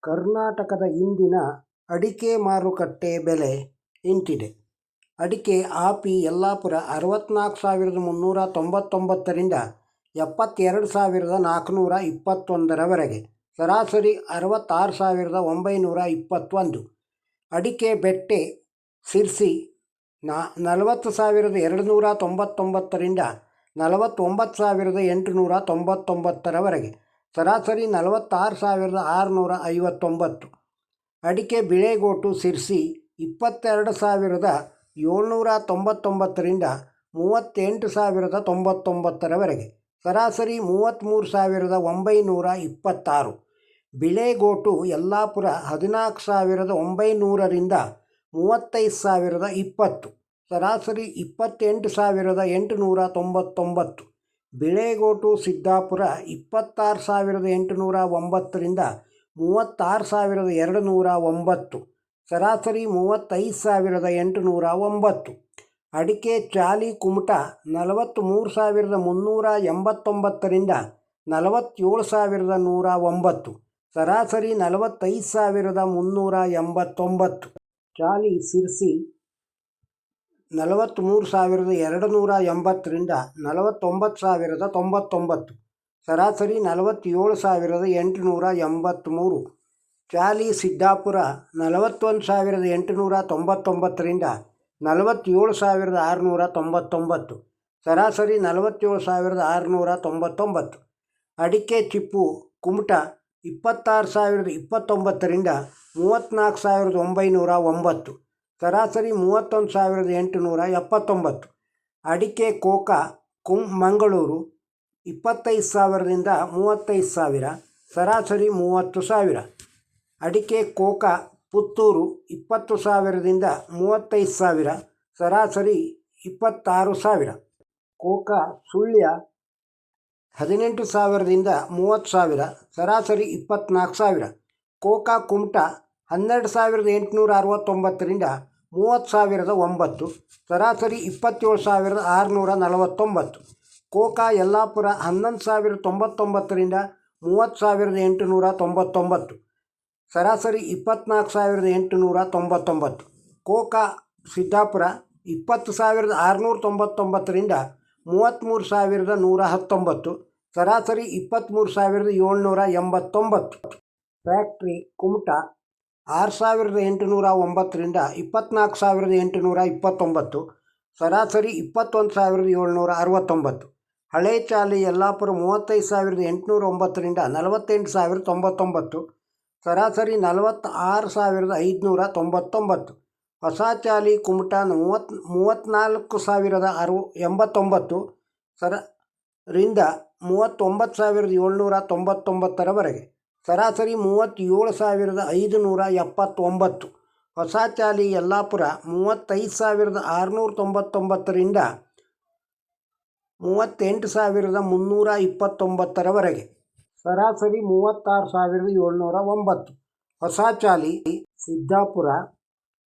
ಕರ್ನಾಟಕದ ಇಂದಿನ ಅಡಿಕೆ ಮಾರುಕಟ್ಟೆ ಬೆಲೆ ಇಂತಿದೆ. ಅಡಿಕೆ ಆಪಿ ಯಲ್ಲಾಪುರ 64,399ರಿಂದ 72,421ರವರೆಗೆ, ಸರಾಸರಿ 66,921. ಅಡಿಕೆ ಬೆಟ್ಟೆ ಸಿರ್ಸಿ 40,299ರಿಂದ 49,899ರವರೆಗೆ, ಸರಾಸರಿ 46,659. ಅಡಿಕೆ ಬಿಳೆಗೋಟು ಸಿರ್ಸಿ 22,799ರಿಂದ 38,099ರವರೆಗೆ, ಸರಾಸರಿ 33,926. ಬಿಳೆಗೋಟು ಯಲ್ಲಾಪುರ 14,900ರಿಂದ 35,020, ಸರಾಸರಿ 28,899. ಬಿಳೆಗೋಟು ಸಿದ್ದಾಪುರ 26,809ರಿಂದ 36,209, ಸರಾಸರಿ 35,809. ಅಡಿಕೆ ಚಾಲಿ ಕುಮಟ 43,389ರಿಂದ 47,109, ಸರಾಸರಿ 45,389. ಚಾಲಿ ಸಿರ್ಸಿ 43,280ರಿಂದ 49,099, ಸರಾಸರಿ 47,883. ಚಾಲಿ ಸಿದ್ದಾಪುರ 41,899ರಿಂದ 47,699, ಸರಾಸರಿ 47,699. ಅಡಿಕೆ ಚಿಪ್ಪು ಕುಮಟ 26,029ರಿಂದ 34,909, ಸರಾಸರಿ 31,879. ಅಡಿಕೆ ಕೋಕಾ ಮಂಗಳೂರು 25,000ರಿಂದ 35,000, ಸರಾಸರಿ 30,000. ಅಡಿಕೆ ಕೋಕಾ ಪುತ್ತೂರು 20,000ದಿಂದ 35,000, ಸರಾಸರಿ 26,000. ಕೋಕಾ ಸುಳ್ಯ 18,000ರಿಂದ 30,000, ಸರಾಸರಿ 24,000. ಕೋಕಾ ಕುಮಟ 12,869ರಿಂದ 30,009, ಸರಾಸರಿ 27,649. ಕೋಕಾ ಯಲ್ಲಾಪುರ 11,099ರಿಂದ 30,899, ಸರಾಸರಿ 24,899. ಕೋಕಾ ಸಿದ್ದಾಪುರ 20,699ರಿಂದ 33,119, ಸರಾಸರಿ 23,789. ಫ್ಯಾಕ್ಟ್ರಿ ಕುಮಟ 6,809ರಿಂದ 24,829, ಸರಾಸರಿ 21,769. ಹಳೆ ಚಾಲಿ ಯಲ್ಲಾಪುರ 35,809ರಿಂದ 48,099, ಸರಾಸರಿ 46,599. ಹೊಸ ಚಾಲಿ ಕುಮಟ 34,089 ರಿಂದ 39,799ರವರೆಗೆ, ಸರಾಸರಿ 37,579. ಹೊಸ ಚಾಲಿ ಯಲ್ಲಾಪುರ 35,699ರಿಂದ 38,329ರವರೆಗೆ, ಸರಾಸರಿ 36,709. ಹೊಸ ಚಾಲಿ ಸಿದ್ದಾಪುರ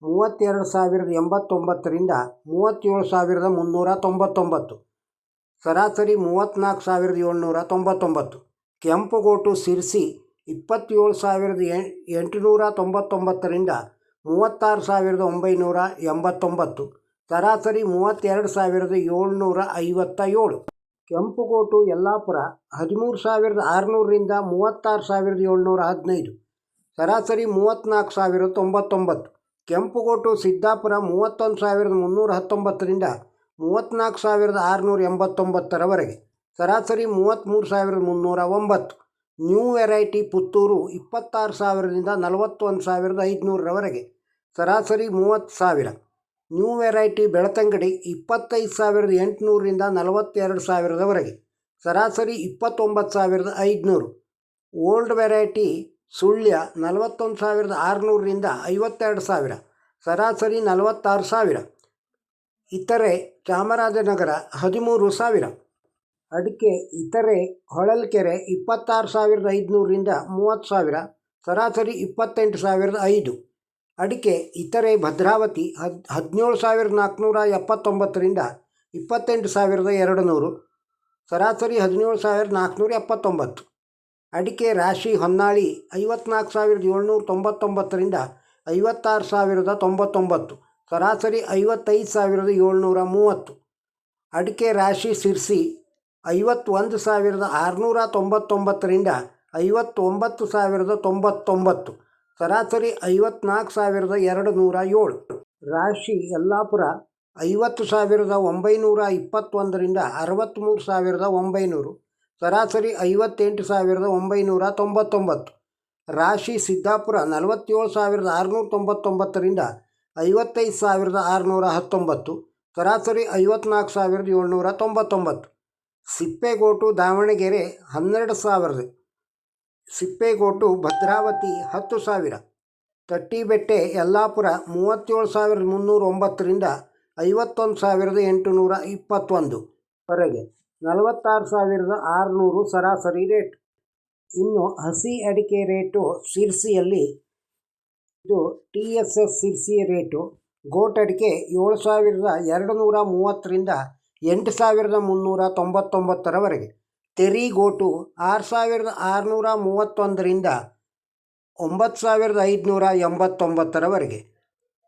32,089ರಿಂದ 37,399, ಸರಾಸರಿ 34,799. ಕೆಂಪುಗೋಟು ಸಿರ್ಸಿ 27,899ರಿಂದ 36,989, ಸರಾಸರಿ 32,757. ಕೆಂಪುಗೋಟು ಯಲ್ಲಾಪುರ 13,600ರಿಂದ 36,715, ಸರಾಸರಿ 34,099. ಕೆಂಪುಗೋಟು ಸಿದ್ದಾಪುರ 31,319ರಿಂದ 34,689ರವರೆಗೆ, ಸರಾಸರಿ 33,309. ನ್ಯೂ ವೆರೈಟಿ ಪುತ್ತೂರು 26,000ರಿಂದ 41,500ರವರೆಗೆ, ಸರಾಸರಿ 30,000. ನ್ಯೂ ವೆರೈಟಿ ಬೆಳ್ತಂಗಡಿ 25,800ರಿಂದ 42,000ರವರೆಗೆ, ಸರಾಸರಿ 29,500. ಓಲ್ಡ್ ವೆರೈಟಿ ಸುಳ್ಯ 41,600ರಿಂದ 52,000, ಸರಾಸರಿ 46,000. ಇತರೆ ಚಾಮರಾಜನಗರ 13,000. ಅಡಿಕೆ ಇತರೆ ಹೊಳಲ್ಕೆರೆ 26,500ರಿಂದ 30,000, ಸರಾಸರಿ 28,500. ಅಡಿಕೆ ಇತರೆ ಭದ್ರಾವತಿ 17,479ರಿಂದ 28,200, ಸರಾಸರಿ 17,479. ಅಡಿಕೆ ರಾಶಿ ಹೊನ್ನಾಳಿ 54,799ರಿಂದ 56,099, ಸರಾಸರಿ 55,730. ಅಡಿಕೆ ರಾಶಿ ಸಿರ್ಸಿ 51,699ರಿಂದ 59,099, ಸರಾಸರಿ 54,207. ರಾಶಿ ಯಲ್ಲಾಪುರ 50,921ರಿಂದ 63,900, ಸರಾಸರಿ 58,999. ರಾಶಿ ಸಿದ್ದಾಪುರ 47,699ರಿಂದ 55,619, ಸರಾಸರಿ 54,799. ಸಿಪ್ಪೇಗೋಟು ದಾವಣಗೆರೆ 12,000, ಸಿಪ್ಪೇಗೋಟು ಭದ್ರಾವತಿ 10,000, ತಟ್ಟಿಬೆಟ್ಟೆ ಯಲ್ಲಾಪುರ 37,309ರಿಂದ 51,821 ವರೆಗೆ, 46,600 ಸರಾಸರಿ ರೇಟ್. ಇನ್ನು ಹಸಿ ಅಡಿಕೆ ರೇಟು ಸಿರ್ಸಿಯಲ್ಲಿ ಇದು TSS ಸಿರ್ಸಿ ರೇಟು. ಗೋಟ್ ಅಡಿಕೆ 7,230ರಿಂದ 8,399ವರೆಗೆ, ತೆರಿಗೋಟು 6,631ರಿಂದ 9,589ವರೆಗೆ,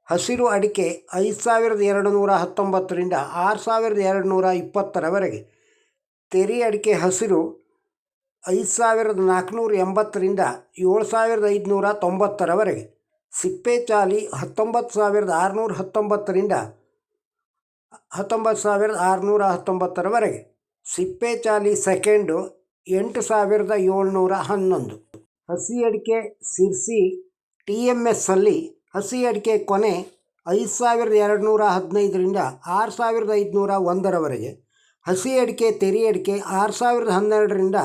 ಹಸಿರು ಅಡಿಕೆ 5,219ರಿಂದ 6,220ವರೆಗೆ, ತೆರಿ ಅಡಿಕೆ ಹಸಿರು 5,480ರಿಂದ 7,590ವರೆಗೆ, ಸಿಪ್ಪೆ ಚಾಲಿ 19,619ರಿಂದ 19,619ವರೆಗೆ, ಸಿಪ್ಪೆ ಚಾಲಿ ಸೆಕೆಂಡು 8,711. ಹಸಿ ಅಡಿಕೆ ಸಿರ್ಸಿ TMSಲ್ಲಿ ಹಸಿ ಅಡಿಕೆ ಕೊನೆ 5,215ರಿಂದ 6,501ವರೆಗೆ, ಹಸಿ ಅಡಿಕೆ ತೆರಿ ಅಡಿಕೆ 6,012ರಿಂದ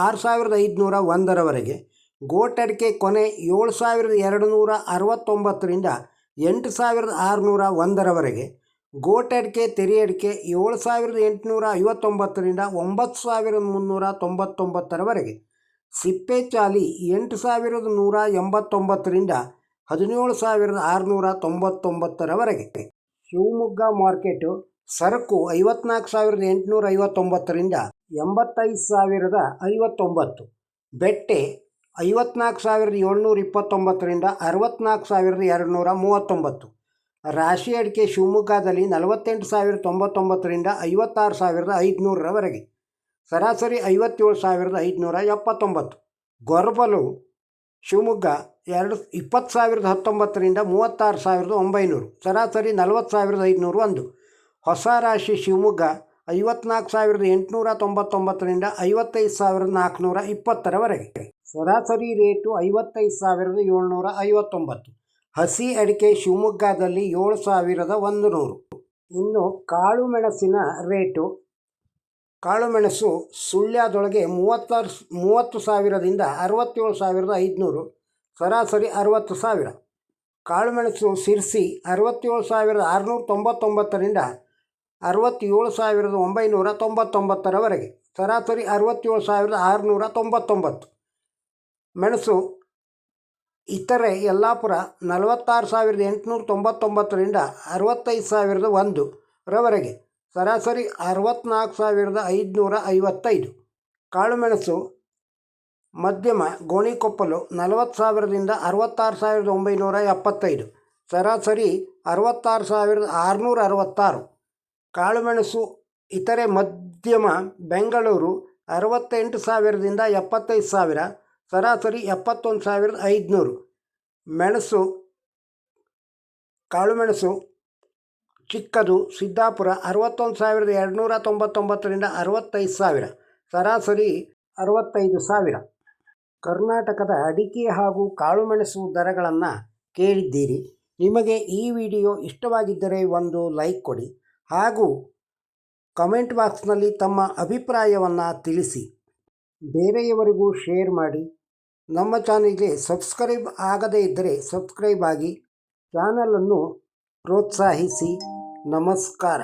6,501ವರೆಗೆ, ಗೋಟ್ ಅಡಿಕೆ ಕೊನೆ 7,269ರಿಂದ 8,601ವರೆಗೆ, ಗೋಟ್ ಅಡಿಕೆ ತೆರಿ ಅಡಿಕೆ 7,859ರಿಂದ 9,399ವರೆಗೆ, ಸಿಪ್ಪೆ ಚಾಲಿ 8,189ರಿಂದ 17,699ವರೆಗೆ. ಶಿವಮೊಗ್ಗ ಮಾರ್ಕೆಟು ಸರಕು 54,859ರಿಂದ 85,059, ಬೆಟ್ಟೆ 54,729ರಿಂದ 64,239. ರಾಶಿ ಅಡಿಕೆ ಶಿವಮೊಗ್ಗದಲ್ಲಿ 48,099ರಿಂದ 56,500ವರೆಗೆ, ಸರಾಸರಿ 57,579. ಗೊರಬಲು ಶಿವಮೊಗ್ಗ 20,019ರಿಂದ 36,900, ಸರಾಸರಿ 40,501. ಹೊಸ ರಾಶಿ ಶಿವಮೊಗ್ಗ 54,899ರಿಂದ 55,420ವರೆಗೆ, ಸರಾಸರಿ ರೇಟು 55,759. ಹಸಿ ಅಡಿಕೆ ಶಿವಮೊಗ್ಗದಲ್ಲಿ 7,100. ಇನ್ನು ಕಾಳುಮೆಣಸಿನ ರೇಟು. ಕಾಳುಮೆಣಸು ಸುಳ್ಯದೊಳಗೆ 30,000ದಿಂದ 67,500, ಸರಾಸರಿ 60,000. ಕಾಳುಮೆಣಸು ಸಿರ್ಸಿ 67,699ರಿಂದ 67,999ವರೆಗೆ, ಸರಾಸರಿ 67,699. ಮೆಣಸು ಇತರೆ ಯಲ್ಲಾಪುರ 46,899ರಿಂದ 65,001ರವರೆಗೆ, ಸರಾಸರಿ 64,555. ಕಾಳುಮೆಣಸು ಮಧ್ಯಮ ಗೋಣಿಕೊಪ್ಪಲು 40,000ರಿಂದ 66,975, ಸರಾಸರಿ 66,666. ಕಾಳುಮೆಣಸು ಇತರೆ ಮಧ್ಯಮ ಬೆಂಗಳೂರು 68,000ದಿಂದ 75,000, ಸರಾಸರಿ 71,500. ಕಾಳುಮೆಣಸು ಚಿಕ್ಕದು ಸಿದ್ದಾಪುರ 61,299ರಿಂದ 65,000, ಸರಾಸರಿ 65,000. ಕರ್ನಾಟಕದ ಅಡಿಕೆ ಹಾಗೂ ಕಾಳುಮೆಣಸು ದರಗಳನ್ನು ಕೇಳಿದ್ದೀರಿ. ನಿಮಗೆ ಈ ವಿಡಿಯೋ ಇಷ್ಟವಾಗಿದ್ದರೆ ಒಂದು ಲೈಕ್ ಕೊಡಿ ಹಾಗೂ ಕಮೆಂಟ್ ಬಾಕ್ಸ್ನಲ್ಲಿ ತಮ್ಮ ಅಭಿಪ್ರಾಯವನ್ನು ತಿಳಿಸಿ. ಬೇರೆಯವರಿಗೂ ಶೇರ್ ಮಾಡಿ. ನಮ್ಮ ಚಾನಲ್ಗೆ ಸಬ್ಸ್ಕ್ರೈಬ್ ಆಗದೇ ಇದ್ದರೆ ಸಬ್ಸ್ಕ್ರೈಬ್ ಆಗಿ ಚಾನಲನ್ನು ಪ್ರೋತ್ಸಾಹಿಸಿ. ನಮಸ್ಕಾರ.